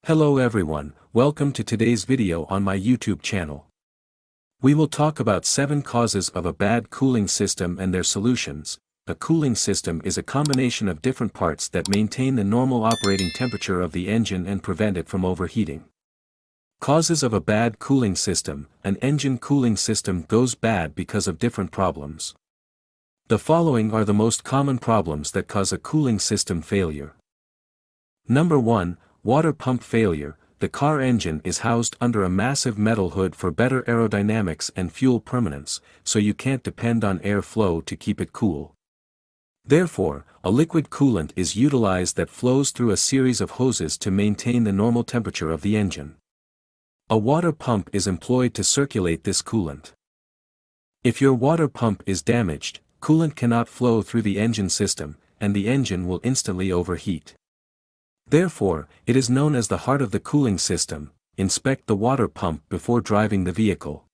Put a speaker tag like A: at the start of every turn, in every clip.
A: Hello everyone, welcome to today's video on my YouTube channel. We will talk about 7 causes of a bad cooling system and their solutions. A cooling system is a combination of different parts that maintain the normal operating temperature of the engine and prevent it from overheating. Causes of a bad cooling system. An engine cooling system goes bad because of different problems. The following are the most common problems that cause a cooling system failure. Number 1. Water pump failure. The car engine is housed under a massive metal hood for better aerodynamics and fuel permanence, so you can't depend on air flow to keep it cool. Therefore, a liquid coolant is utilized that flows through a series of hoses to maintain the normal temperature of the engine. A water pump is employed to circulate this coolant. If your water pump is damaged, coolant cannot flow through the engine system, and the engine will instantly overheat. Therefore, it is known as the heart of the cooling system. Inspect the water pump before driving the vehicle.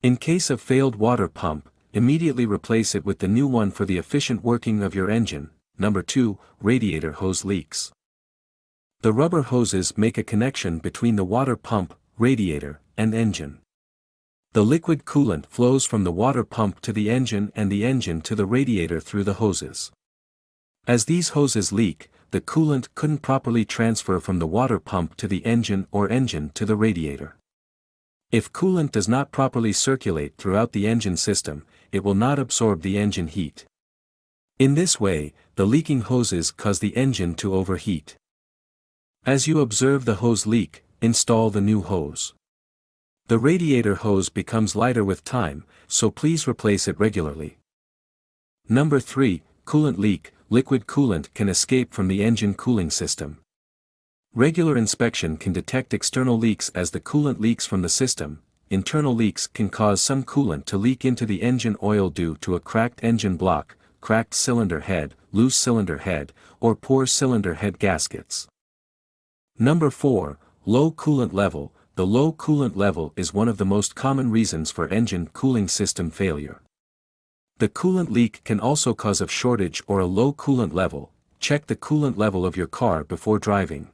A: In case of failed water pump, immediately replace it with the new one for the efficient working of your engine. Number 2. Radiator hose leaks. The rubber hoses make a connection between the water pump, radiator, and engine. The liquid coolant flows from the water pump to the engine and the engine to the radiator through the hoses. As these hoses leak, the coolant couldn't properly transfer from the water pump to the engine or engine to the radiator. If coolant does not properly circulate throughout the engine system, it will not absorb the engine heat. In this way, the leaking hoses cause the engine to overheat. As you observe the hose leak, install the new hose. The radiator hose becomes lighter with time, so please replace it regularly. Number 3. Coolant leak. Liquid coolant can escape from the engine cooling system. Regular inspection can detect external leaks as the coolant leaks from the system. Internal leaks can cause some coolant to leak into the engine oil due to a cracked engine block, cracked cylinder head, loose cylinder head, or poor cylinder head gaskets. Number 4. Low coolant level. The low coolant level is one of the most common reasons for engine cooling system failure. The coolant leak can also cause a shortage or a low coolant level. Check the coolant level of your car before driving.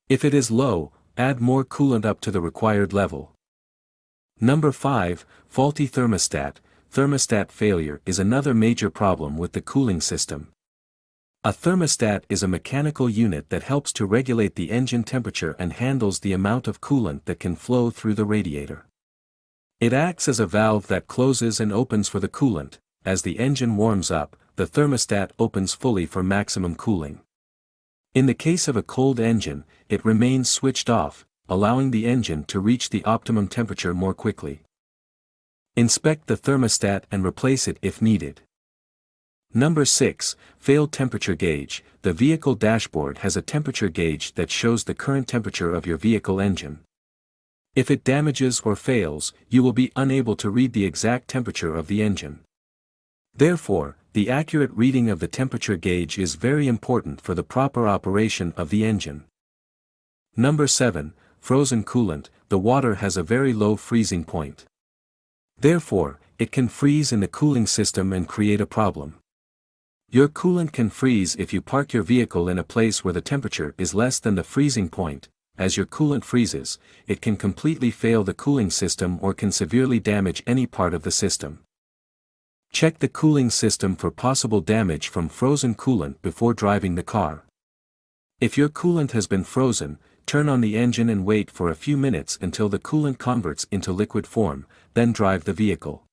A: If it is low, add more coolant up to the required level. Number 5. Faulty thermostat. Thermostat failure is another major problem with the cooling system. A thermostat is a mechanical unit that helps to regulate the engine temperature and handles the amount of coolant that can flow through the radiator. It acts as a valve that closes and opens for the coolant. As the engine warms up, the thermostat opens fully for maximum cooling. In the case of a cold engine, it remains switched off, allowing the engine to reach the optimum temperature more quickly. Inspect the thermostat and replace it if needed. Number 6. Failed temperature gauge. The vehicle dashboard has a temperature gauge that shows the current temperature of your vehicle engine. If it damages or fails, you will be unable to read the exact temperature of the engine. Therefore, the accurate reading of the temperature gauge is very important for the proper operation of the engine. Number 7. Frozen coolant. The water has a very low freezing point. Therefore, it can freeze in the cooling system and create a problem. Your coolant can freeze if you park your vehicle in a place where the temperature is less than the freezing point. As your coolant freezes, it can completely fail the cooling system or can severely damage any part of the system. Check the cooling system for possible damage from frozen coolant before driving the car. If your coolant has been frozen, turn on the engine and wait for a few minutes until the coolant converts into liquid form, then drive the vehicle.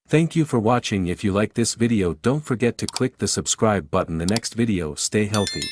A: Thank you for watching. If you like this video, don't forget to click the subscribe button. The next video. Stay healthy.